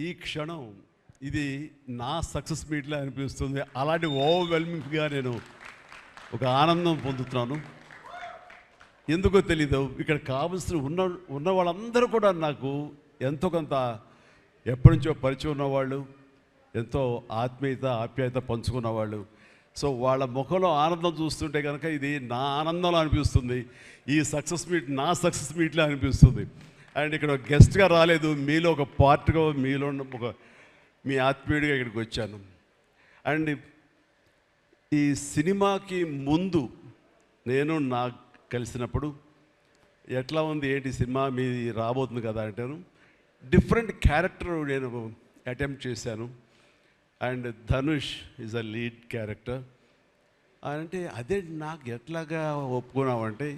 ఈ క్షణం ఇది నా సక్సెస్ మీట్లా అనిపిస్తుంది. అలాంటి ఓవర్వెల్మింగ్గా నేను ఒక ఆనందం పొందుతున్నాను. ఎందుకో తెలీదు, ఇక్కడ కావలసిన ఉన్న వాళ్ళందరూ కూడా నాకు ఎంతో కొంత ఎప్పటి నుంచో పరిచయం ఉన్నవాళ్ళు, ఎంతో ఆప్యాయత పంచుకున్నవాళ్ళు. సో వాళ్ళ ముఖంలో ఆనందం చూస్తుంటే కనుక ఇది నా ఆనందంలో అనిపిస్తుంది. ఈ సక్సెస్ మీట్ నా సక్సెస్ మీట్లా అనిపిస్తుంది. అండ్ ఇక్కడ గెస్ట్గా రాలేదు, మీలో ఒక పార్ట్గా, మీలో ఒక మీ ఆత్మీయుడిగా ఇక్కడికి వచ్చాను. అండ్ ఈ సినిమాకి ముందు నేను నాకు కలిసినప్పుడు ఎట్లా ఉంది, ఏంటి సినిమా మీది రాబోతుంది కదా అంటాను. డిఫరెంట్ క్యారెక్టర్ నేను అటెంప్ట్ చేశాను. And Dhanush is a lead character. అంటే అదే నాకు ఎట్లాగా ఒప్పుకున్నామంటే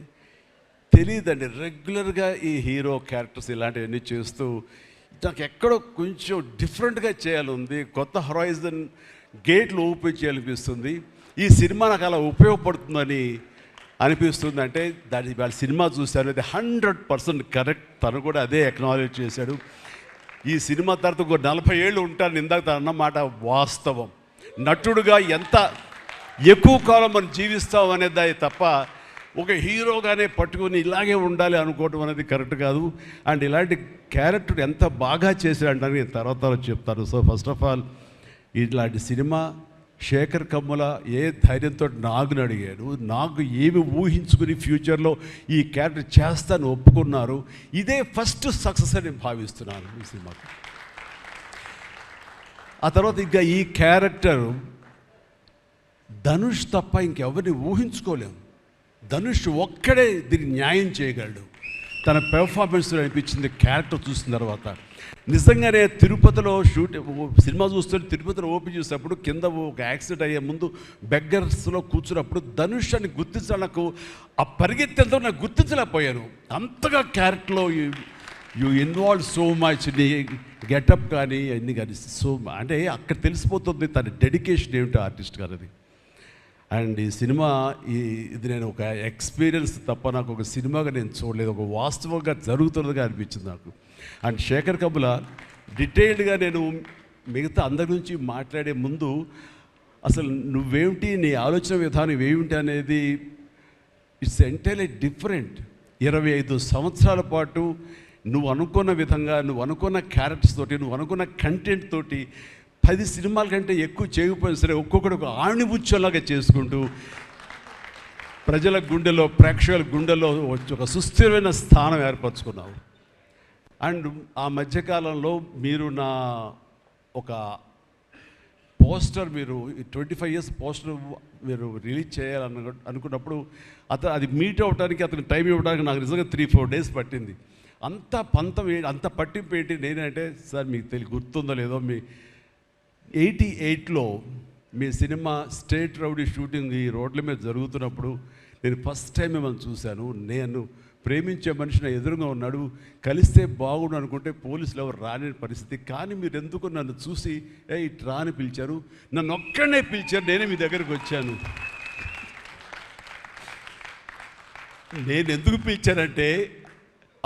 తెలియదండి. రెగ్యులర్గా ఈ హీరో క్యారెక్టర్స్ ఇలాంటివన్నీ చేస్తూ నాకు ఎక్కడో కొంచెం డిఫరెంట్గా చేయాలి ఉంది, కొత్త హొరైజన్ గేట్లు ఓపెన్ చేయాలనిపిస్తుంది. ఈ సినిమా నాకు అలా ఉపయోగపడుతుందని అనిపిస్తుంది. అంటే దాని వాళ్ళ సినిమా చూశాను, అది 100% కరెక్ట్. తను కూడా అదే అక్నాలెడ్జ్ చేశాడు. ఈ సినిమా తర్వాత ఒక 40 ఏళ్ళు ఉంటాను, ఇందాక తను అన్నమాట వాస్తవం. నటుడుగా ఎంత ఎక్కువ కాలం మనం జీవిస్తాం అనేది తప్ప ఒక హీరోగానే పట్టుకొని ఇలాగే ఉండాలి అనుకోవడం అనేది కరెక్ట్ కాదు. అండ్ ఇలాంటి క్యారెక్టర్ ఎంత బాగా చేశాడంటే నేను తర్వాత చెప్తాను. సో ఫస్ట్ ఆఫ్ ఆల్ ఇలాంటి సినిమా శేఖర్ కమ్ముల ఏ ధైర్యంతో నాగుని అడిగాడు, నాకు ఏమి ఊహించుకుని ఫ్యూచర్లో ఈ క్యారెక్టర్ చేస్తాను ఒప్పుకున్నారు. ఇదే ఫస్ట్ సక్సెస్ అని నేను భావిస్తున్నాను ఈ సినిమాకి. ఆ తర్వాత ఇంకా ఈ క్యారెక్టర్ ధనుష్ తప్ప ఇంకెవరిని ఊహించుకోలేము. ధనుష్ ఒక్కడే దీన్ని న్యాయం చేయగలడు. తన పెర్ఫార్మెన్స్ అనిపించింది క్యారెక్టర్ చూసిన తర్వాత. నిజంగానే తిరుపతిలో సినిమా చూస్తుంటే తిరుపతిలో ఓపెన్ చేసినప్పుడు కింద ఒక యాక్సిడెంట్ అయ్యే ముందు బెగ్గర్స్లో కూర్చున్నప్పుడు ధనుష్ అని గుర్తించడానికి ఆ పరిగెత్తేంతో నాకు గుర్తించలేకపోయాను. అంతగా క్యారెక్టర్లో యూ ఇన్వాల్వ్ సో మచ్. నీ గెటప్ కానీ అన్నీ కానీ సో అంటే అక్కడ తెలిసిపోతుంది తన డెడికేషన్ ఏమిటో ఆర్టిస్ట్ గారు అది. అండ్ ఈ సినిమా ఇది నేను ఒక ఎక్స్పీరియన్స్ తప్ప నాకు ఒక సినిమాగా నేను చూడలేదు, ఒక వాస్తవంగా జరుగుతున్నదిగా అనిపించింది నాకు. అండ్ శేఖర్ కమ్ముల డీటెయిల్డ్గా నేను మిగతా అందరి నుంచి మాట్లాడే ముందు అసలు నువ్వేమిటి, నీ ఆలోచన విధానం ఏమిటి అనేది ఇట్స్ ఎంటైర్లీ డిఫరెంట్. 25 సంవత్సరాల పాటు నువ్వు అనుకున్న విధంగా, నువ్వు అనుకున్న క్యారెక్టర్స్ తోటి, నువ్వు అనుకున్న కంటెంట్ తోటి 10 సినిమాల కంటే ఎక్కువ చేయకపోయినా సరే ఒక్కొక్కటి ఒక ఆణిముత్యంలాగా చేసుకుంటూ ప్రజల గుండెలో, ప్రేక్షకుల గుండెలో ఒక సుస్థిరమైన స్థానం ఏర్పరచుకున్నావు. అండ్ ఆ మధ్యకాలంలో మీరు నా ఒక పోస్టర్, మీరు 25 years పోస్టర్ మీరు రిలీజ్ చేయాలని అనుకున్నప్పుడు అది మీట్ అవ్వడానికి, అతనికి టైం ఇవ్వడానికి నాకు నిజంగా 3-4 days పట్టింది. అంత పంతం అంత పట్టింపు ఏంటి నేనంటే, సార్ మీకు గుర్తుందో లేదో, మీ 88లో మీ సినిమా స్టేట్ రౌడీ షూటింగ్ ఈ రోడ్ల మీద జరుగుతున్నప్పుడు నేను ఫస్ట్ టైం మిమ్మల్ని చూశాను. నేను ప్రేమించే మనిషి నా ఎదురుగా ఉన్నాడు, కలిస్తే బాగుండు అనుకుంటే పోలీసులు ఎవరు రాని పరిస్థితి. కానీ మీరు ఎందుకు నన్ను చూసి ఇట్రా అని పిలిచారు, నన్ను ఒక్కడనే పిలిచారు, నేనే మీ దగ్గరికి వచ్చాను. నేను ఎందుకు పిలిచానంటే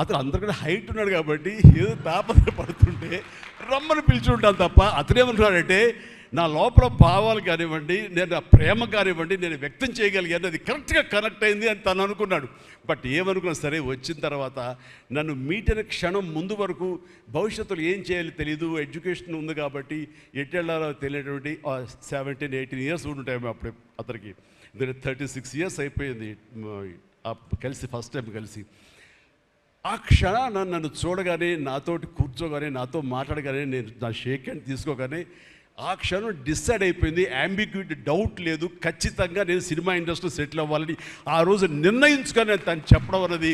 అతను అందరికన్నా హైట్ ఉన్నాడు కాబట్టి ఏదో తాపత్ర పడుతుంటే రమ్మని పిలిచి ఉంటాను తప్ప అతనేమనుకున్నాడంటే నా లోపల భావాలు కానివ్వండి, నేను ఆ ప్రేమ కానివ్వండి నేను వ్యక్తం చేయగలిగాను, అది కరెక్ట్గా కనెక్ట్ అయింది అని తను అనుకున్నాడు. బట్ ఏమనుకున్నా సరే వచ్చిన తర్వాత నన్ను మీట్ అయిన క్షణం ముందు వరకు భవిష్యత్తులో ఏం చేయాలో తెలియదు, ఎడ్యుకేషన్ ఉంది కాబట్టి ఎట్టెళ్ళాలో తెలియనటువంటి 17-18 years ఉంటాయి అప్పుడు అతనికి. 36 years అయిపోయింది కలిసి, ఫస్ట్ టైం కలిసి. ఆ క్షణాన నన్ను చూడగానే, నాతోటి కూర్చోగానే, నాతో మాట్లాడగానే, నేను నా షేక్ హ్యాండ్ తీసుకోగానే ఆ క్షణం డిసైడ్ అయిపోయింది. అంబిగ్యూటీ, డౌట్ లేదు, ఖచ్చితంగా నేను సినిమా ఇండస్ట్రీలో సెటిల్ అవ్వాలని ఆ రోజు నిర్ణయించుకొని తను చెప్పడం అన్నది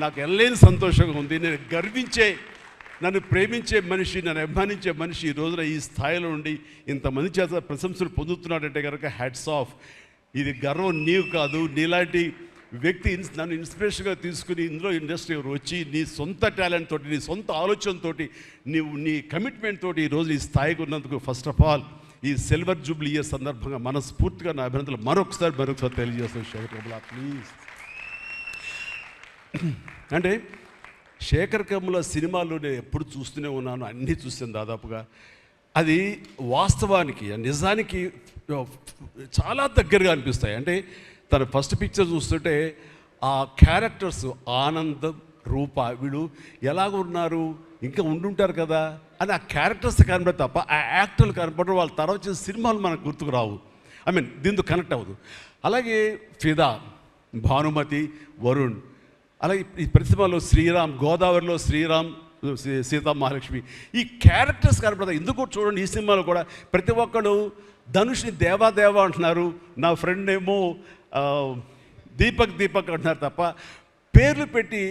నాకు ఎల్లేని సంతోషంగా ఉంది. నేను గర్వించే, నన్ను ప్రేమించే మనిషి, నన్ను అభిమానించే మనిషి ఈ రోజున ఈ స్థాయిలో ఉండి ఇంతమంది చేత ప్రశంసలు పొందుతున్నాడంటే కనుక హ్యాట్స్ ఆఫ్. ఇది గర్వం నీవు కాదు, నీలాంటి వ్యక్తి నన్ను ఇన్స్పిరేషన్గా తీసుకుని ఇందులో ఇండస్ట్రీ వచ్చి నీ సొంత టాలెంట్ తోటి, నీ సొంత ఆలోచనతో, నీ కమిట్మెంట్ తోటి ఈరోజు ఈ స్థాయికి ఉన్నందుకు ఫస్ట్ ఆఫ్ ఆల్ ఈ సిల్వర్ జూబ్లీ ఇయర్ సందర్భంగా మనస్ఫూర్తిగా నా అభినందనలు మరొకసారి తెలియజేస్తాను శేఖర్ కమ్ముల. ప్లీజ్. అంటే శేఖర్ కమ్ముల సినిమాలు నేను ఎప్పుడు చూస్తూనే ఉన్నాను, అన్నీ చూస్తాను దాదాపుగా. అది వాస్తవానికి నిజానికి చాలా దగ్గరగా అనిపిస్తాయి. అంటే తన ఫస్ట్ పిక్చర్ చూస్తుంటే ఆ క్యారెక్టర్స్ ఆనందం, రూప వీళ్ళు ఎలాగ ఉన్నారు, ఇంకా ఉండుంటారు కదా అని ఆ క్యారెక్టర్స్ కనబడి తప్ప ఆ యాక్టర్లు కనపడరు. వాళ్ళ తర్వాత వచ్చిన సినిమాలు మనకు గుర్తుకు రావు, దీంతో కనెక్ట్ అవ్వదు. అలాగే ఫిదా, భానుమతి, వరుణ్, అలాగే ఈ ప్రతిభలో శ్రీరామ్, గోదావరిలో శ్రీరామ్, సీతా మహాలక్ష్మి, ఈ క్యారెక్టర్స్ కనపడతాయి. ఎందుకు చూడండి ఈ సినిమాలో కూడా ప్రతి ఒక్కరు ధనుష్ని దేవా అంటున్నారు, నా ఫ్రెండ్ ఏమో దీపక్ అంటున్నారు తప్ప పేర్లు పెట్టి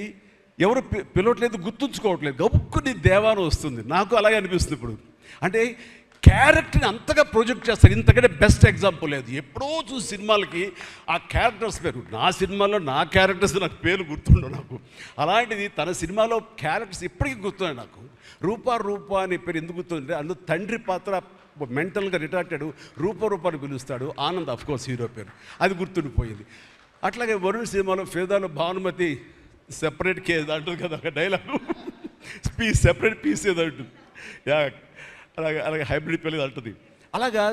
ఎవరు పిలవట్లేదు, గుర్తుంచుకోవట్లేదు. గబుక్కుని దేవాను వస్తుంది. నాకు అలాగే అనిపిస్తుంది ఇప్పుడు. అంటే క్యారెక్టర్ని అంతగా ప్రొజెక్ట్ చేస్తారు. ఇంతకంటే బెస్ట్ ఎగ్జాంపుల్ లేదు. ఎప్పుడో చూసి సినిమాలకి ఆ క్యారెక్టర్స్ పేరు, నా సినిమాలో నా క్యారెక్టర్స్ నాకు పేరు గుర్తుండవు నాకు. అలాంటిది తన సినిమాలో క్యారెక్టర్స్ ఇప్పటికీ గుర్తున్నాయి నాకు. రూప అనే పేరు ఎందుకు గుర్తుందంటే అందులో తండ్రి పాత్ర మెంటల్గా రిటార్టెడ్ రూపాన్ని పిలుస్తాడు. ఆనంద్ అఫ్కోర్స్ హీరో పేరు, అది గుర్తుండిపోయింది. అట్లాగే వరుణ్ సినిమాలో ఫిదాలో భానుమతి సెపరేట్ కేజ్ అంటుంది కదా ఒక డైలాగు, సెపరేట్ పీస్ ఏదో అంటుంది. అలాగే హైబ్రిడ్ పెళ్ళి అంటుంది. అలాగా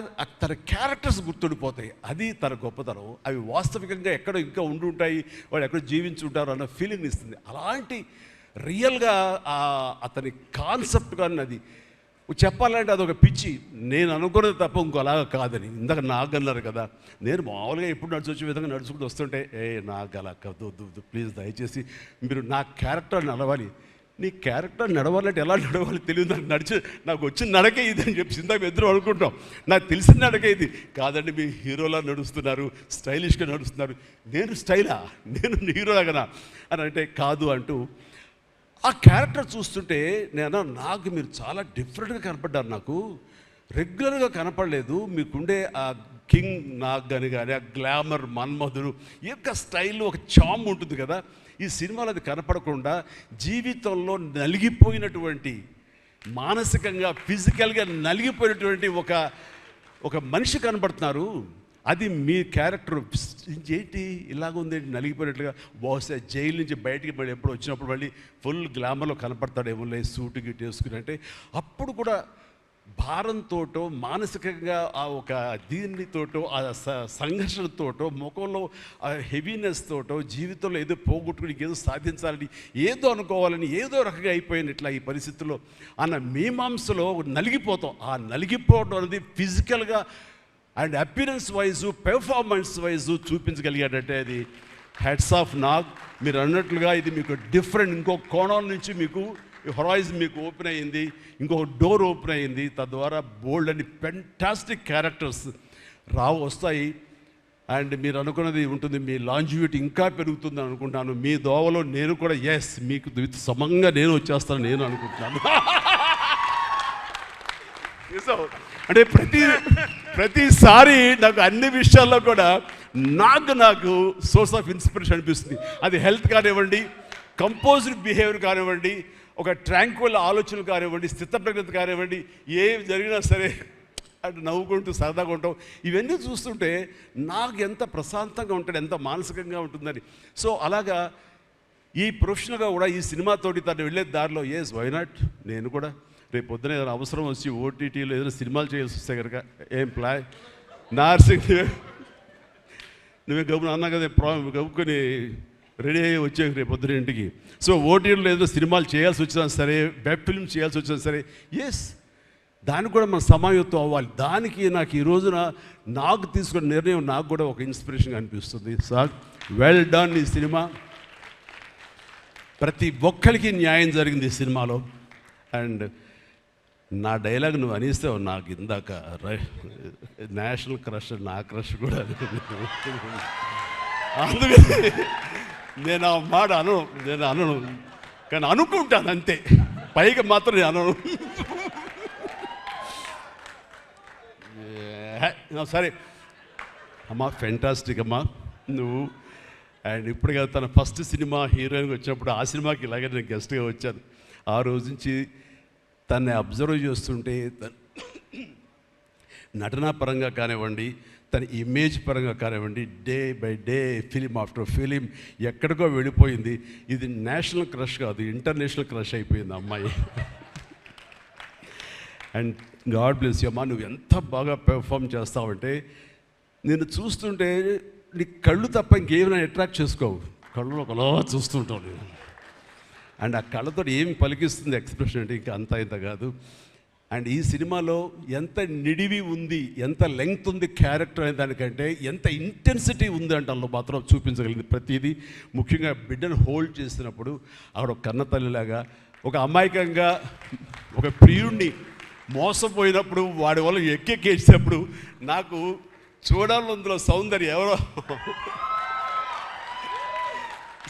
తన క్యారెక్టర్స్ గుర్తుండిపోతాయి. అది తన గొప్పతనం. అవి వాస్తవికంగా ఎక్కడో ఇంకా ఉండుంటాయి, వాళ్ళు ఎక్కడో జీవించుంటారు అన్న ఫీలింగ్ ఇస్తుంది. అలాంటి రియల్గా అతని కాన్సెప్ట్ కానీ అది చెప్పాలంటే అదొక పిచ్చి. నేను అనుకున్నది తప్ప ఇంకోలాగా కాదని. ఇందాక నాకు అన్నారు కదా, నేను మామూలుగా ఎప్పుడు వచ్చే విధంగా నడుచుకుంటూ వస్తుంటే నాకు అలా వద్దు ప్లీజ్, దయచేసి మీరు నా క్యారెక్టర్ నడవాలి. నీ క్యారెక్టర్ నడవాలంటే ఎలా నడవాలి తెలియదు నాకు. నాకు వచ్చిన నడకే ఇది అని చెప్పి ఇందాక ఇద్దరు అనుకుంటాం. నాకు తెలిసిన నడకే ఇది కాదండి, మీ హీరోలా నడుస్తున్నారు, స్టైలిష్గా నడుస్తున్నారు. నేను స్టైలా, నేను హీరోలాగనా అని అంటే కాదు అంటూ ఆ క్యారెక్టర్ చూస్తుంటే నాకు మీరు చాలా డిఫరెంట్గా కనపడ్డారు. నాకు రెగ్యులర్గా కనపడలేదు. మీకుండే ఆ కింగ్ నాగ్ అని కానీ ఆ గ్లామర్ మన్మధుడు యొక్క స్టైల్లో ఒక చామ్ ఉంటుంది కదా, ఈ సినిమాలో అది కనపడకుండా జీవితంలో నలిగిపోయినటువంటి, మానసికంగా ఫిజికల్గా నలిగిపోయినటువంటి ఒక మనిషి కనపడుతున్నారు. అది మీ క్యారెక్టర్. ఏంటి ఇలాగుంది నలిగిపోయినట్లుగా, బహుశా జైలు నుంచి బయటికి మళ్ళీ ఎప్పుడు వచ్చినప్పుడు మళ్ళీ ఫుల్ గ్లామర్లో కనపడతాడేమో సూటు గిట్టు వేసుకుని. అంటే అప్పుడు కూడా భారంతోటో మానసికంగా ఆ ఒక దీనితోటో ఆ సంఘర్షణతోటో ముఖంలో ఆ హెవీనెస్ తోటో జీవితంలో ఏదో పోగొట్టుకుని ఏదో సాధించాలని ఏదో అనుకోవాలని ఏదో రకంగా అయిపోయినట్లా ఈ పరిస్థితుల్లో అన్న మీమాంసలో నలిగిపోతాం. ఆ నలిగిపోవడం అనేది ఫిజికల్గా and appearance wise performance wise చూపించగలిగాడంటే అది హెడ్స్ ఆఫ్ నాగ్. మీరు అన్నట్లుగా ఇది మీకు డిఫరెంట్, ఇంకో కోణం నుంచి మీకు హొరైజన్ మీకు ఓపెన్ అయ్యింది, ఇంకొక డోర్ ఓపెన్ అయ్యింది. తద్వారా బోల్డ్ అని ఫెంటాస్టిక్ క్యారెక్టర్స్ వస్తాయి. అండ్ మీరు అనుకున్నది ఉంటుంది, మీ లాంజివిటీ ఇంకా పెరుగుతుందని అనుకుంటాను. మీ దోవలో నేను కూడా మీకు సమంగా నేను వచ్చేస్తాను నేను అనుకుంటున్నాను. అంటే ప్రతిసారి నాకు అన్ని విషయాల్లో కూడా నాకు సోర్స్ ఆఫ్ ఇన్స్పిరేషన్ అనిపిస్తుంది. అది హెల్త్ కానివ్వండి, కంపోజ్డ్ బిహేవియర్ కానివ్వండి, ఒక ట్రాంక్విల్ ఆలోచనలు కానివ్వండి, స్థితప్రజ్ఞత కానివ్వండి, ఏం జరిగినా సరే అంటే నవ్వుకుంటూ సరదాగా ఉంటాం. ఇవన్నీ చూస్తుంటే నాకు ఎంత ప్రశాంతంగా ఉంటాడు, ఎంత మానసికంగా ఉంటుందని. సో అలాగా ఈ ప్రొఫెషనల్గా కూడా ఈ సినిమాతోటి తను వెళ్ళే దారిలో వై నాట్ నేను కూడా రేపు పొద్దున ఏదైనా అవసరం వచ్చి ఓటీటీలో ఏదైనా సినిమాలు చేయాల్సి వస్తే కనుక ఏం ప్లాన్ నార్సింగ్ నువ్వే గబుని అన్నా కదా గబుకొని రెడీ అయ్యి వచ్చే రేపు పొద్దున ఇంటికి. సో ఓటీటీలో ఏదో సినిమాలు చేయాల్సి వచ్చినా సరే, వెబ్ ఫిల్మ్ చేయాల్సి వచ్చినా సరే, దానికి కూడా మనం సమాయత్తం అవ్వాలి. దానికి నాకు ఈ రోజున నాకు తీసుకున్న నిర్ణయం నాకు కూడా ఒక ఇన్స్పిరేషన్గా అనిపిస్తుంది. Sir well done. ఈ సినిమా ప్రతి ఒక్కరికి న్యాయం జరిగింది ఈ సినిమాలో. అండ్ నా డైలాగ్ నువ్వు అనిస్తావు నాకు ఇందాక నేషనల్ క్రష్, నా క్రష్ కూడా అందుకని నేను ఆ మాట నేను అనను, కానీ అనుకుంటాను అంతే, పైగా మాత్రం నేను అనను. సరే అమ్మా, ఫెంటాస్టిక్ అమ్మా నువ్వు. అండ్ ఇప్పుడు కదా తన ఫస్ట్ సినిమా హీరోయిన్గా వచ్చినప్పుడు ఆ సినిమాకి ఇలాగే నేను గెస్ట్గా వచ్చాను. ఆ రోజు నుంచి తనని అబ్జర్వ్ చేస్తుంటే నటనా పరంగా కానివ్వండి, తన ఇమేజ్ పరంగా కానివ్వండి, day by day, film after film ఎక్కడికో వెళ్ళిపోయింది. ఇది నేషనల్ క్రష్ కాదు, ఇంటర్నేషనల్ క్రష్ అయిపోయింది అమ్మాయి. అండ్ గాడ్ బ్లెస్ యూ అమ్మా, నువ్వు ఎంత బాగా పెర్ఫామ్ చేస్తావంటే నేను చూస్తుంటే నీ కళ్ళు తప్ప ఇంకేమైనా అట్రాక్ట్ చేసుకోవు, కళ్ళు ఒకలా చూస్తుంటావు నేను. అండ్ ఆ కళ్ళతో ఏమి పలికిస్తుంది ఎక్స్ప్రెషన్ అంటే ఇంకా అంత ఇంత కాదు. అండ్ ఈ సినిమాలో ఎంత నిడివి ఉంది, ఎంత లెంగ్త్ ఉంది క్యారెక్టర్ అనే దానికంటే ఎంత ఇంటెన్సిటీ ఉంది అంటే అందులో మాత్రం చూపించగలిగింది ప్రతిదీ. ముఖ్యంగా బిడ్డను హోల్డ్ చేసినప్పుడు అక్కడ ఒక కన్నతల్లిలాగా, ఒక అమాయకంగా ఒక ప్రియుణ్ణి మోసపోయినప్పుడు వాడి వల్ల ఎక్కేసినప్పుడు నాకు చూడాలి అందులో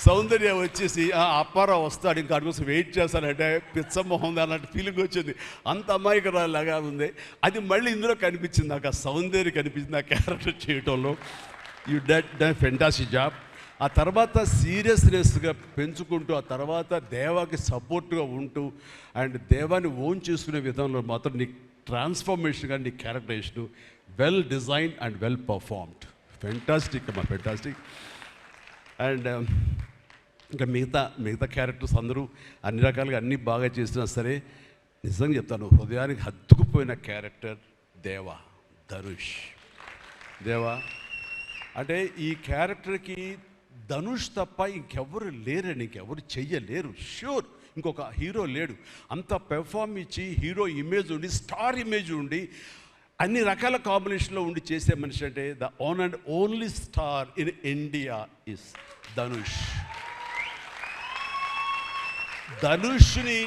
సౌందర్య వచ్చేసి అప్పారావు వస్తాడు ఇంకా కోసం వెయిట్ చేస్తానంటే పిచ్చమొహం అన్నట్టు ఫీలింగ్ వచ్చింది. అంత అమాయకురాలాగా ఉంది. అది మళ్ళీ ఇందులో కనిపించింది నాకు, ఆ సౌందర్య కనిపించింది ఆ క్యారెక్టర్ చేయటంలో. You done fantastic job. ఆ తర్వాత సీరియస్నెస్గా పెంచుకుంటూ, ఆ తర్వాత దేవాకి సపోర్ట్గా ఉంటూ అండ్ దేవాన్ని ఓన్ చేసుకునే విధంలో మాత్రం నీ ట్రాన్స్ఫర్మేషన్ కానీ నీ characterization well design and well performed. Fantastic అమ్మా, ఫెంటాస్టిక్. అండ్ ఇంకా మిగతా క్యారెక్టర్స్ అందరూ అన్ని రకాలుగా అన్నీ బాగా చేసినా సరే నిజంగా చెప్తాను, హృదయానికి హత్తుకుపోయిన క్యారెక్టర్ ధనుష్. అంటే ఈ క్యారెక్టర్కి ధనుష్ తప్ప ఇంకెవరు లేరని, ఇంకెవరు చెయ్యలేరు. ష్యూర్ ఇంకొక హీరో లేడు. అంత పెర్ఫార్మ్ ఇచ్చి హీరో ఇమేజ్ ఉండి, స్టార్ ఇమేజ్ ఉండి, అన్ని రకాల కాంబినేషన్లో ఉండి చేసే మనిషి అంటే the one and only star in India is Dhanush. ధనుష్ని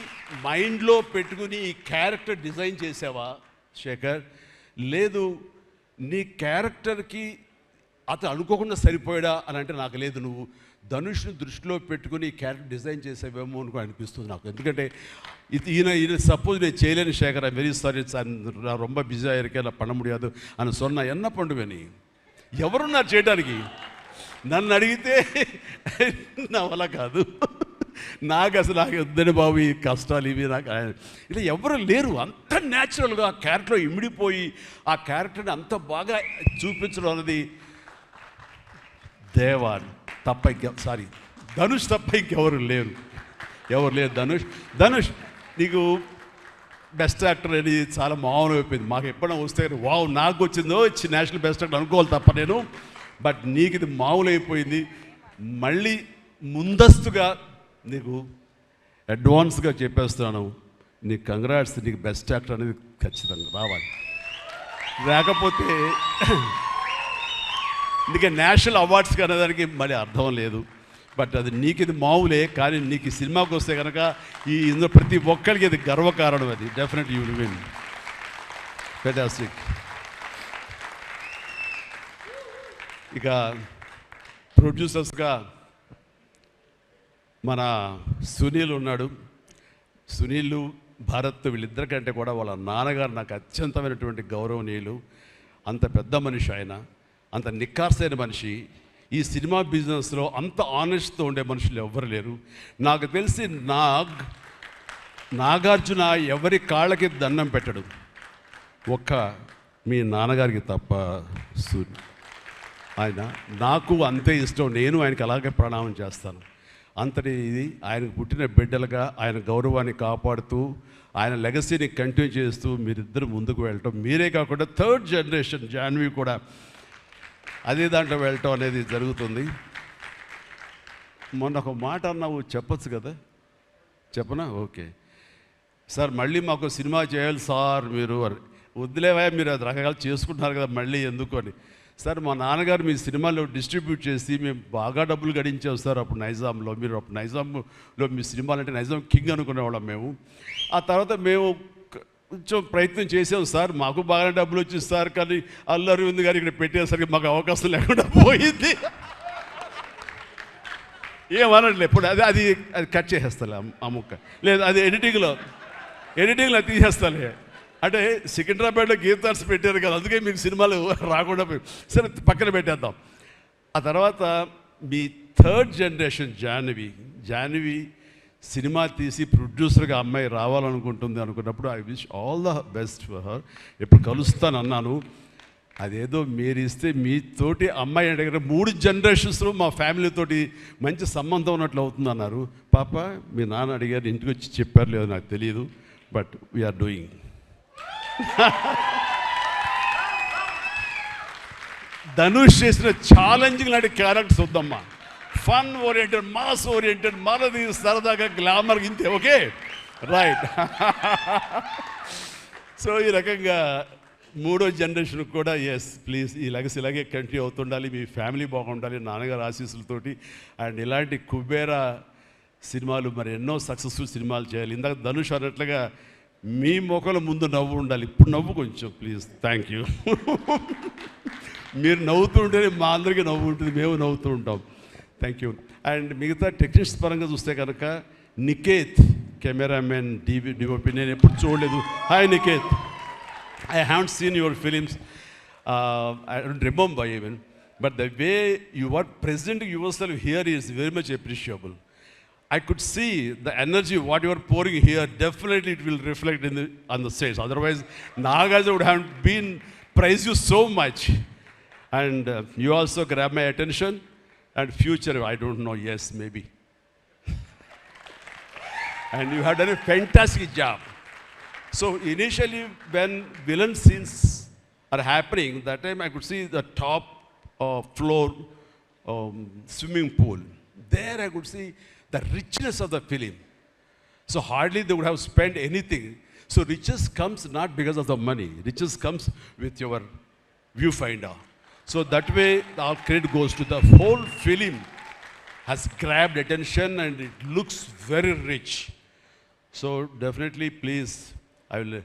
మైండ్లో పెట్టుకుని ఈ క్యారెక్టర్ డిజైన్ చేసావా శేఖర్? లేదు, నీ క్యారెక్టర్కి అతను అనుకోకుండా సరిపోయాడా అని అంటే నాకు లేదు. నువ్వు ధనుష్ని దృష్టిలో పెట్టుకుని ఈ క్యారెక్టర్ డిజైన్ చేసేవేమో అనుకో అనిపిస్తుంది నాకు. ఎందుకంటే ఈయన సపోజ్ నేను చేయలేని శేఖర్, ఐ వెరీ సారీ, నా ரொம்ப బిజీயாக இருக்கேன், நான் பண்ண முடியாது అని சொன்னா என்ன பண்ணுவேని? ఎవరున్నారు చేయడానికి? నన్ను అడిగితే నా వల్ల కాదు, నాకు వద్దని బాబు ఈ కష్టాలు ఇవి నాకు ఇలా ఎవరు లేరు. అంత న్యాచురల్గా ఆ క్యారెక్టర్లో ఇమిడిపోయి ఆ క్యారెక్టర్ని అంత బాగా చూపించడం అన్నది ధనుష్ తప్ప ఇంకెవరు లేరు. ధనుష్ నీకు బెస్ట్ యాక్టర్ అని చాలా మామూలు అయిపోయింది. మాకు ఎప్పుడైనా వస్తే వావ్ నాకు వచ్చిందో నేషనల్ బెస్ట్ యాక్టర్ అనుకోవాలి తప్ప నేను. బట్ నీకు ఇది మామూలు అయిపోయింది. మళ్ళీ ముందస్తుగా నీకు అడ్వాన్స్గా చెప్పేస్తున్నాను, నీకు కంగ్రాట్స్. నీకు బెస్ట్ యాక్టర్ అనేది ఖచ్చితంగా రావాలి. లేకపోతే నీకు నేషనల్ అవార్డ్స్ అనేదానికి మళ్ళీ అర్థం లేదు. బట్ అది నీకు ఇది మామూలే, కానీ నీకు ఈ సినిమాకి వస్తే కనుక ఇందులో ప్రతి ఒక్కరికి ఇది గర్వకారణం. అది definite you will win. Fantastic. ఇక ప్రొడ్యూసర్స్గా మన సునీల్ ఉన్నాడు. సునీల్, భారత్ వీళ్ళిద్దరికంటే కూడా వాళ్ళ నాన్నగారు నాకు అత్యంతమైనటువంటి గౌరవనీయులు. అంత పెద్ద మనిషి ఆయన, అంత నిక్కార్సైన మనిషి. ఈ సినిమా బిజినెస్లో అంత ఆనెస్ట్తో ఉండే మనుషులు ఎవ్వరు లేరు. నాకు తెలిసి నాగార్జున ఎవరి కాళ్ళకి దండం పెట్టడు, ఒక్క మీ నాన్నగారికి తప్ప. ఆయన నాకు అంతే ఇష్టం, నేను ఆయనకి అలాగే ప్రణామం చేస్తాను. అంతటి ఇది ఆయనకు పుట్టిన బిడ్డలుగా ఆయన గౌరవాన్ని కాపాడుతూ ఆయన లెగసీని కంటిన్యూ చేస్తూ మీరిద్దరు ముందుకు వెళ్ళటం, మీరే కాకుండా థర్డ్ జనరేషన్ జాన్వి కూడా అదే దాంట్లో వెళ్ళటం అనేది జరుగుతుంది. మొన్న ఒక మాట అన్నావు, చెప్పచ్చు కదా? చెప్పనా? ఓకే సార్, మళ్ళీ మాకు సినిమా చేయాలి సార్ మీరు. వద్దులేవా, మీరు అది రకరకాలు చేసుకుంటున్నారు కదా మళ్ళీ ఎందుకు అని. సార్ మా నాన్నగారు మీ సినిమాలో డిస్ట్రిబ్యూట్ చేసి మేము బాగా డబ్బులు గడించాం సార్ అప్పుడు నైజాంలో. మీరు అప్పుడు నైజాంలో మీ సినిమాలు అంటే నైజాం కింగ్ అనుకునేవాళ్ళం మేము. ఆ తర్వాత మేము కొంచెం ప్రయత్నం చేసాం సార్, మాకు బాగా డబ్బులు వచ్చింది సార్, కానీ అల్లు అరవింద్ గారు ఇక్కడ పెట్టేసరికి మాకు అవకాశం లేకుండా పోయింది. ఏమనట్లే ఇప్పుడు అది కట్ చేసేస్తాలే ఆ ముక్క, లేదు అది ఎడిటింగ్లో తీసేస్తాలే. అంటే సికింద్రాబాద్లో గీతార్స్ పెట్టారు కదా, అందుకే మీకు సినిమాలు రాకుండా పోయి సరే పక్కన పెట్టేద్దాం. ఆ తర్వాత మీ థర్డ్ జనరేషన్ జాహ్నవి సినిమా తీసి ప్రొడ్యూసర్గా అమ్మాయి రావాలనుకుంటుంది అనుకున్నప్పుడు I wish all the best for her. ఎప్పుడు కలుస్తాను అన్నాను. అదేదో మీరు ఇస్తే మీతోటి అమ్మాయి అడిగిన 3 జనరేషన్స్లో మా ఫ్యామిలీతోటి మంచి సంబంధం ఉన్నట్లు అవుతుంది అన్నారు. పాప మీ నాన్న అడిగారు, ఇంటికి వచ్చి చెప్పారు లేదో నాకు తెలియదు, బట్ వీఆర్ డూయింగ్. ధనుష్ చేసిన ఛాలెంజింగ్ లాంటి క్యారెక్టర్స్ వద్దమ్మా. ఫన్ ఓరియంటెడ్, మాస్ ఓరియంటెడ్, మనది సరదాగా గ్లామర్ ఇంతే. Okay, right. సో ఈ రకంగా 3వ జనరేషన్ కూడా ఎస్ ప్లీజ్ ఈ లెగసీ ఇలాగే కంటిన్యూ అవుతుండాలి, మీ ఫ్యామిలీ బాగుండాలి నాన్నగారు ఆశీస్సులతోటి. అండ్ ఇలాంటి కుబేరా సినిమాలు మరి ఎన్నో సక్సెస్ఫుల్ సినిమాలు చేయాలి. ఇందాక ధనుష్ అన్నట్లుగా మీ మొక్కల ముందు నవ్వు ఉండాలి. ఇప్పుడు నవ్వు కొంచెం ప్లీజ్. Thank you. మీరు నవ్వుతూ ఉంటేనే మా అందరికీ నవ్వు ఉంటుంది, మేము నవ్వుతూ ఉంటాం. Thank you. అండ్ మిగతా టెక్నీషియన్స్ పరంగా చూస్తే కనుక నికేత్ కెమెరామెన్, డిఓపి నేను ఎప్పుడు చూడలేదు. Hi Niketh, I haven't seen your films. I don't remember even. But the way you are presenting yourself here is very much appreciable. I could see the energy, what you are pouring here, definitely it will reflect on the stage. Otherwise, Nagaja would have been praised you so much. And you also grab my attention. And future, I don't know, yes, maybe. And you have done a fantastic job. So initially when villain scenes are happening, that time I could see the top floor swimming pool. There I could see the richness of the film. So hardly they would have spent anything. So riches comes not because of the money. Riches comes with your viewfinder. So that way our credit goes to the whole film has grabbed attention and it looks very rich. So definitely please, I will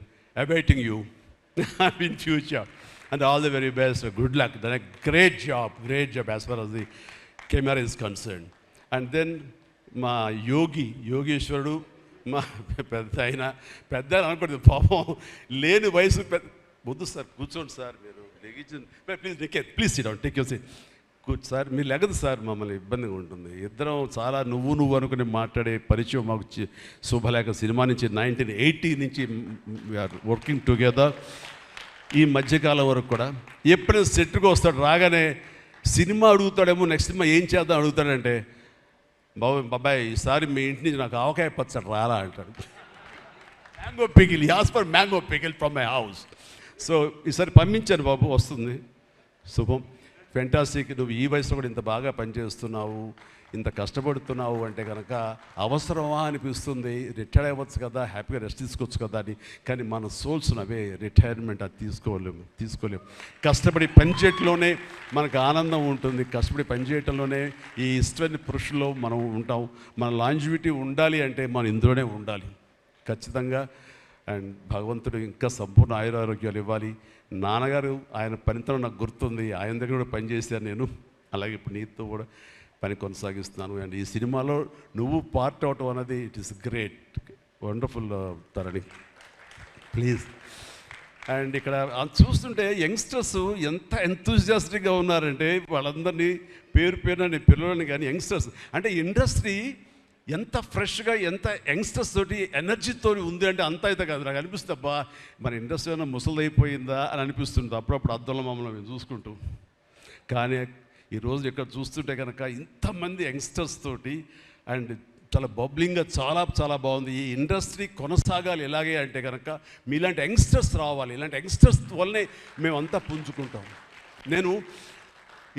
awaiting you in future, and all the very best. Good luck. Done a great job as far as the camera is concerned. And then మా యోగేశ్వరుడు మా పెద్ద అనుకోండి పాపం లేని వయసు వద్దు sir కూర్చోండి sir మీరు లెగించండి please sit down take your seat sir మీరు లెగదు సార్ మమ్మల్ని ఇబ్బందిగా ఉంటుంది. ఇద్దరం చాలా నువ్వు అనుకుని మాట్లాడే పరిచయం మాకు శుభలేఖ సినిమా నుంచి 1980 నుంచి వీఆర్ వర్కింగ్ టుగెదర్. ఈ మధ్యకాలం వరకు కూడా ఎప్పుడైనా సెట్కి వస్తాడు, రాగానే సినిమా అడుగుతాడేమో, నెక్స్ట్ సినిమా ఏం చేద్దాం అడుగుతాడంటే, బాబాయ్ ఈసారి మీ ఇంటి నుంచి నాకు ఆవకాయ పచ్చడి రాలా అంటాడు. Mango pickle, as for mango pickle from my house. So ఈసారి పంపించాను బాబు, వస్తుంది. శుభం. ఫెంటాస్టిక్. నువ్వు ఈ వయసులో కూడా ఇంత బాగా పనిచేస్తున్నావు, ఇంత కష్టపడుతున్నావు అంటే కనుక అవసరమా అనిపిస్తుంది. రిటైర్ అవ్వచ్చు కదా, హ్యాపీగా రెస్ట్ తీసుకోవచ్చు కదా అని. కానీ మన సోల్స్ అవే రిటైర్మెంట్ అది తీసుకోలేము. కష్టపడి పనిచేయటంలోనే మనకు ఆనందం ఉంటుంది, కష్టపడి పనిచేయటంలోనే ఈ ఇష్టమైన పురుషుల్లో మనం ఉంటాం. మన లాంజివిటీ ఉండాలి అంటే మనం ఇందులోనే ఉండాలి ఖచ్చితంగా. అండ్ భగవంతుడు ఇంకా సంపూర్ణ ఆయురారోగ్యాలు ఇవ్వాలి. నాన్నగారు ఆయన పనితనం నాకు గుర్తుంది, ఆయన దగ్గర కూడా పనిచేశాను నేను, అలాగే ఇప్పుడు నీతో కూడా పని కొనసాగిస్తున్నాను. అండ్ ఈ సినిమాలో నువ్వు పార్ట్ అవటం అన్నది it is great, wonderful Tharani, please. And ఇక్కడ చూస్తుంటే యంగ్స్టర్స్ ఎంత ఎంతూజియాస్టిక్గా ఉన్నారంటే, వాళ్ళందరినీ పేరున నేను పిల్లలని కానీ యంగ్స్టర్స్ అంటే ఇండస్ట్రీ ఎంత ఫ్రెష్గా, ఎంత యంగ్స్టర్స్ తోటి ఎనర్జీతో ఉంది అంటే అంత అయితే కాదు. నాకు అనిపిస్తుంది అబ్బా మన ఇండస్ట్రీ ఏమైనా ముసలిదైపోయిందా అని అనిపిస్తుంది అప్పుడప్పుడు అద్దంలో మమ్మల్ని మేము చూసుకుంటూ. కానీ ఈరోజు ఇక్కడ చూస్తుంటే కనుక ఇంతమంది యంగ్స్టర్స్ తోటి అండ్ చాలా బబ్లింగ్గా చాలా బాగుంది. ఈ ఇండస్ట్రీ కొనసాగాలి ఎలాగే అంటే కనుక మీలాంటి యంగ్స్టర్స్ రావాలి. ఇలాంటి యంగ్స్టర్స్ వల్లనే మేమంతా పుంజుకుంటాం. నేను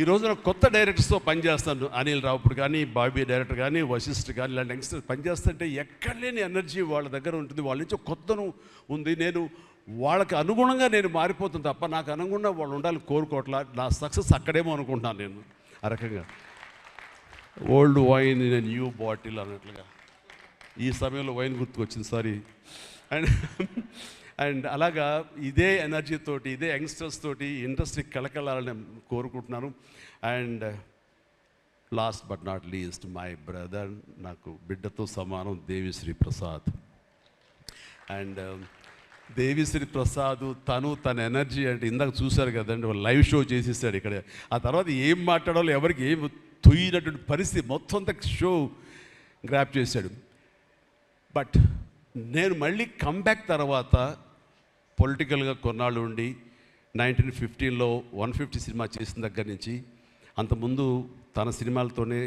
ఈ రోజున కొత్త డైరెక్టర్స్తో పనిచేస్తాను, అనిల్ రావుపూడి కానీ, బాబీ డైరెక్టర్ కానీ, వశిష్ఠ్ కానీ, ఇలాంటి యంగ్స్టర్స్ పనిచేస్తుంటే ఎక్కడ లేని ఎనర్జీ వాళ్ళ దగ్గర ఉంటుంది, వాళ్ళ నుంచి కొత్తను ఉంది. నేను వాళ్ళకి అనుగుణంగా నేను మారిపోతుంది తప్ప నాకు అనుగుణంగా వాళ్ళు ఉండాలి కోరుకోవట్లా. నా సక్సెస్ అక్కడేమో అనుకుంటున్నాను నేను. ఆ రకంగా old wine in new bottle అన్నట్లుగా ఈ సమయంలో వైన్ గుర్తుకొచ్చింది, సారీ. అండ్ అలాగా ఇదే ఎనర్జీతోటి, ఇదే యంగ్స్టర్స్ తోటి ఇండస్ట్రీ కళకళాలని కోరుకుంటున్నాను. And last but not least my brother, నాకు బిడ్డతో సమానం, దేవిశ్రీ ప్రసాద్. అండ్ దేవిశ్రీ ప్రసాద్ తన ఎనర్జీ అంటే ఇందాక చూశారు కదండి, లైవ్ షో చేసేసాడు ఇక్కడ. ఆ తర్వాత ఏం మాట్లాడాలో ఎవరికి ఏం తొయ్యినటువంటి పరిస్థితి, మొత్తం అంతా షో గ్రాప్ చేశాడు. బట్ నేను మళ్ళీ కమ్బ్యాక్ తర్వాత పొలిటికల్గా కొన్నాళ్ళు ఉండి 1915లో 150 సినిమా చేసిన దగ్గర నుంచి అంతకుముందు తన సినిమాలతోనే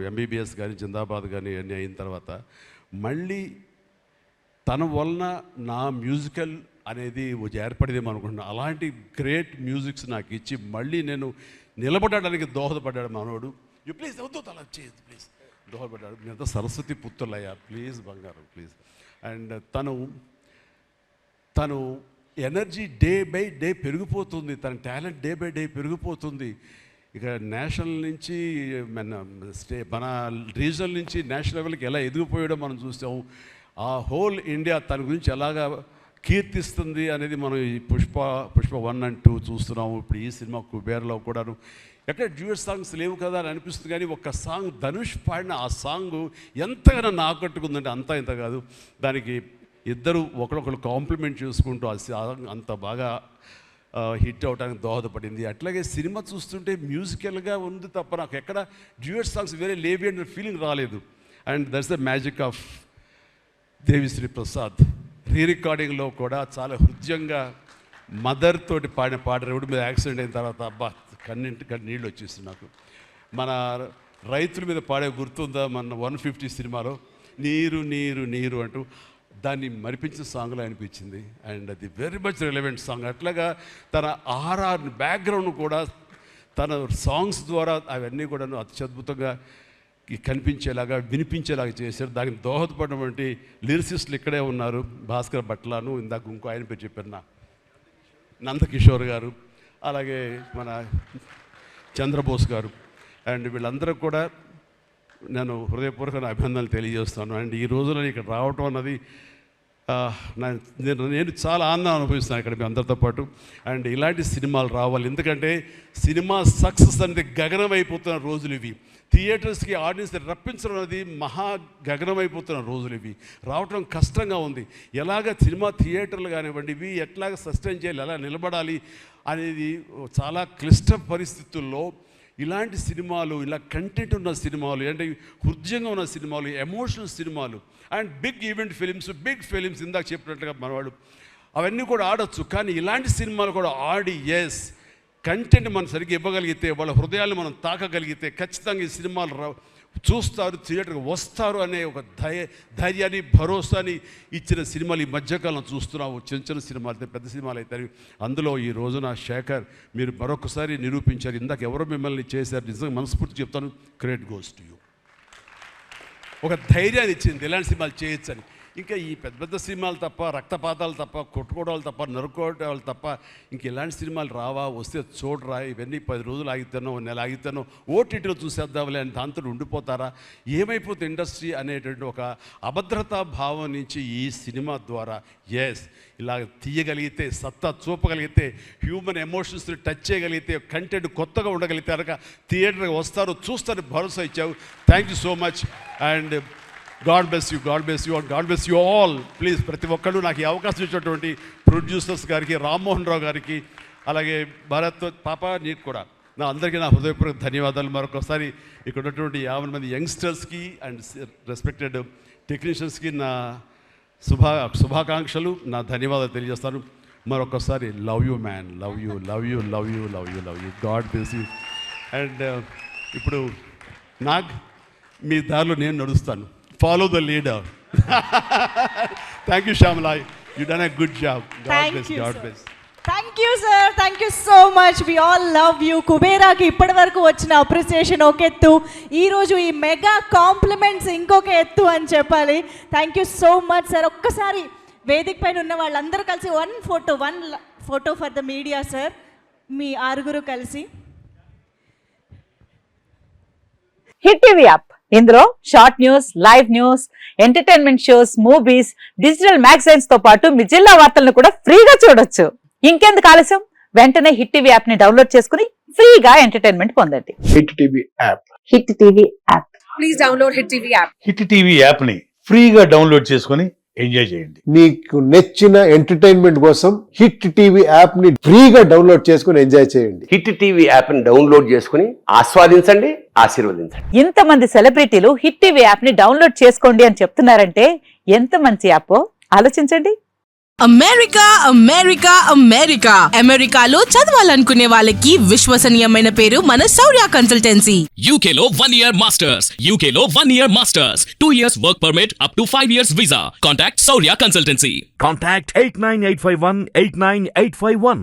ఎంబీబీఎస్ కానీ జిందాబాద్ కానీ అన్నీ అయిన తర్వాత మళ్ళీ తన వలన నా మ్యూజికల్ అనేది ఏర్పడేదేమో అనుకుంటున్నాను. అలాంటి గ్రేట్ మ్యూజిక్స్ నాకు ఇచ్చి మళ్ళీ నేను నిలబడడానికి దోహదపడ్డాడు మనోడు. యూ ప్లీజ్ వద్దు అలా చేయదు ప్లీజ్ దోహదపడ్డాడు. మీరంతా సరస్వతి పుత్రులయ్యా ప్లీజ్ బంగారం ప్లీజ్. అండ్ తను ఎనర్జీ డే బై డే పెరిగిపోతుంది, తన టాలెంట్ డే బై డే పెరిగిపోతుంది. ఇక నేషనల్ నుంచి మన రీజనల్ నుంచి నేషనల్ లెవెల్కి ఎలా ఎదిగిపోయాడో మనం చూసాం. ఆ హోల్ ఇండియా తన గురించి ఎలాగా కీర్తిస్తుంది అనేది మనం ఈ పుష్ప 1 and 2 చూస్తున్నాము. ఇప్పుడు ఈ సినిమా కుబేర్లో కూడాను ఎక్కడ డ్యూయట్ సాంగ్స్ లేవు కదా అని అనిపిస్తుంది, కానీ ఒక సాంగ్ ధనుష్ పాడిన ఆ సాంగ్ ఎంతగానో ఆకట్టుకుందంటే అంతా ఇంత కాదు. దానికి ఇద్దరు ఒకరొకరు కాంప్లిమెంట్ చేసుకుంటూ ఆ సాంగ్ అంత బాగా హిట్ అవడానికి దోహదపడింది. అట్లాగే సినిమా చూస్తుంటే మ్యూజికల్గా ఉంది తప్ప నాకు ఎక్కడ డ్యూయట్ సాంగ్స్ వేరే లేవి అనే ఫీలింగ్ రాలేదు. And that's the magic of Devi Sri Prasad. రికార్డింగ్లో కూడా చాలా హృదయంగా మదర్ తోటి పాడిన పాట రోడ్డు మీద యాక్సిడెంట్ అయిన తర్వాత అబ్బా కన్నింటి నీళ్ళు వచ్చేస్తుంది నాకు. మన రైతుల మీద పాడే గుర్తుందా మన 150 సినిమాలో నీరు నీరు నీరు అంటూ దాన్ని మరిపించిన సాంగ్లో అనిపించింది. అండ్ అది వెరీ మచ్ రిలవెంట్ సాంగ్. అట్లాగా తన ఆర్ఆర్ బ్యాక్గ్రౌండ్ కూడా తన సాంగ్స్ ద్వారా అవన్నీ కూడా అత్యద్భుతంగా కనిపించేలాగా వినిపించేలాగా చేశారు. దానికి దోహదపడినటువంటి లిరిసిస్టులు ఇక్కడే ఉన్నారు. భాస్కర్ భట్లాను, ఇందాక ఇంకో ఆయన పేరు చెప్పారు నందకిషోర్ గారు, అలాగే మన చంద్రబోస్ గారు. అండ్ వీళ్ళందరూ కూడా నేను హృదయపూర్వక అభినందనలు తెలియజేస్తాను. అండ్ ఈ రోజున ఇక్కడ రావటం అన్నది నేను చాలా ఆనందం అనుభవిస్తాను ఇక్కడ మీ అందరితో పాటు. అండ్ ఇలాంటి సినిమాలు రావాలి, ఎందుకంటే సినిమా సక్సెస్ అనేది గగనమైపోతున్న రోజులు ఇవి. థియేటర్స్కి ఆడియన్స్ రప్పించడం అనేది మహా గగనమైపోతున్న రోజులు ఇవి. రావటం కష్టంగా ఉంది. ఎలాగ సినిమా థియేటర్లు కానివ్వండి ఇవి ఎట్లాగ సస్టైన్ చేయాలి, ఎలా నిలబడాలి అనేది చాలా క్లిష్ట పరిస్థితుల్లో ఇలాంటి సినిమాలు, ఇలా కంటెంట్ ఉన్న సినిమాలు, అంటే హృదయంగా ఉన్న సినిమాలు, ఎమోషనల్ సినిమాలు and big event big films ఇందాక చెప్పినట్టుగా మనవాడు అవన్నీ కూడా ఆడొచ్చు. కానీ ఇలాంటి సినిమాలు కూడా ఆడి కంటెంట్ మనం సరిగ్గా ఇవ్వగలిగితే, వాళ్ళ హృదయాన్ని మనం తాకగలిగితే ఖచ్చితంగా ఈ సినిమాలు చూస్తారు, థియేటర్కి వస్తారు అనే ఒక ధైర్యాన్ని భరోసాని ఇచ్చిన సినిమాలు ఈ మధ్యకాలం చూస్తున్నాము. చిన్న చిన్న సినిమాలు అయితే పెద్ద సినిమాలు అవుతాయి. అందులో ఈ రోజున శేఖర్ మీరు మరొకసారి నిరూపించారు. ఇందాక ఎవరో మిమ్మల్ని చేశారు, నిజంగా మనస్ఫూర్తి చెప్తాను, క్రెడిట్ గోస్ టు యూ. ఒక ధైర్యాన్ని ఇచ్చింది ఇలాంటి సినిమాలు చేయొచ్చని. ఇంకా ఈ పెద్ద పెద్ద సినిమాలు తప్ప, రక్తపాతాలు తప్ప, కొట్టుకోవడాలు తప్ప, నరుకోవడాలు తప్ప ఇంక ఇలాంటి సినిమాలు రావా, వస్తే చూడరా, ఇవన్నీ 10 రోజులు ఆగితేనో నెల ఆగితేనో ఓటీటీలో చూసేద్దాంలే అని దాంతో ఉండిపోతారా, ఏమైపోతుంది ఇండస్ట్రీ అనేటువంటి ఒక అభద్రతా భావం నుంచి ఈ సినిమా ద్వారా ఇలా తీయగలిగితే, సత్తా చూపగలిగితే, హ్యూమన్ ఎమోషన్స్ని టచ్ చేయగలిగితే, కంటెంట్ కొత్తగా ఉండగలిగితే కనుక థియేటర్కి వస్తారు, చూస్తారు, భరోసా ఇచ్చావు. Thank you so much. And God bless you, God bless you, and God bless you all. Please ప్రతి ఒక్కళ్ళు నాకు ఈ అవకాశం ఇచ్చినటువంటి ప్రొడ్యూసర్స్ గారికి, రామ్మోహన్ రావు గారికి, అలాగే భారత్ పాప నీకు కూడా అందరికీ నా హృదయపూర్వక ధన్యవాదాలు. మరొకసారి ఇక్కడ ఉన్నటువంటి 50 మంది యంగ్స్టర్స్కి అండ్ రెస్పెక్టెడ్ టెక్నీషియన్స్కి నా శుభాకాంక్షలు, నా ధన్యవాదాలు తెలియజేస్తాను. మరొకసారి love you man, love you love you love you love you love you. God bless you. And ఇప్పుడు మీ దారిలో నేను నడుస్తాను. Follow the leader. Thank you, Shamala. You done a good job. God bless. God bless. Thank you, sir. Thank you so much. We all love you. కుబేరాకి ఇప్పటి వరకు వచ్చిన appreciation ఒక ఎత్తు, ఈరోజు ఈ మెగా కాంప్లిమెంట్స్ ఇంకొక ఎత్తు అని చెప్పాలి. Thank you so much sir. ఒక్కసారి వేదిక పైన ఉన్న వాళ్ళందరూ కలిసి one photo for the media sir, మీ 6 కలిసి. హిట్ టీవీ యాప్, ఇందులో short news, live news, entertainment shows, movies, digital magazines తో పాటు మీ జిల్లా వార్తలను కూడా ఫ్రీగా చూడొచ్చు. ఇంకెందుకు ఆలస్యం, వెంటనే హిట్ టీవీ యాప్ ని డౌన్లోడ్ చేసుకుని ఫ్రీగా ఎంటర్టైన్మెంట్ పొందండి. Hit TV app, hit TV app, please download hit TV app. Hit TV app ని ఫ్రీగా డౌన్లోడ్ చేసుకుని ఎంజాయ్ చేయండి. మీకు నచ్చిన ఎంటర్టైన్మెంట్ కోసం హిట్ టీవీ యాప్ ని ఫ్రీగా డౌన్లోడ్ చేసుకుని ఎంజాయ్ చేయండి. హిట్ టీవీ యాప్ ని డౌన్లోడ్ చేసుకుని ఆస్వాదించండి, ఆశీర్వదించండి. ఇంతమంది సెలబ్రిటీలు హిట్ టీవీ యాప్ ని డౌన్లోడ్ చేసుకోండి అని చెప్తున్నారంటే ఎంత మంచి యాప్ ఆలోచించండి. అమెరికా అమెరికా అమెరికా అమెరికాలో చదవాలనుకునే వాళ్ళకి విశ్వసనీయమైన పేరు మన శౌర్య కన్సల్టెన్సీ. UK లో 1 year masters. UK లో 1 year masters. 2 years work permit up to 5 years visa. Contact Saurya Consultancy. Contact 89851 89851.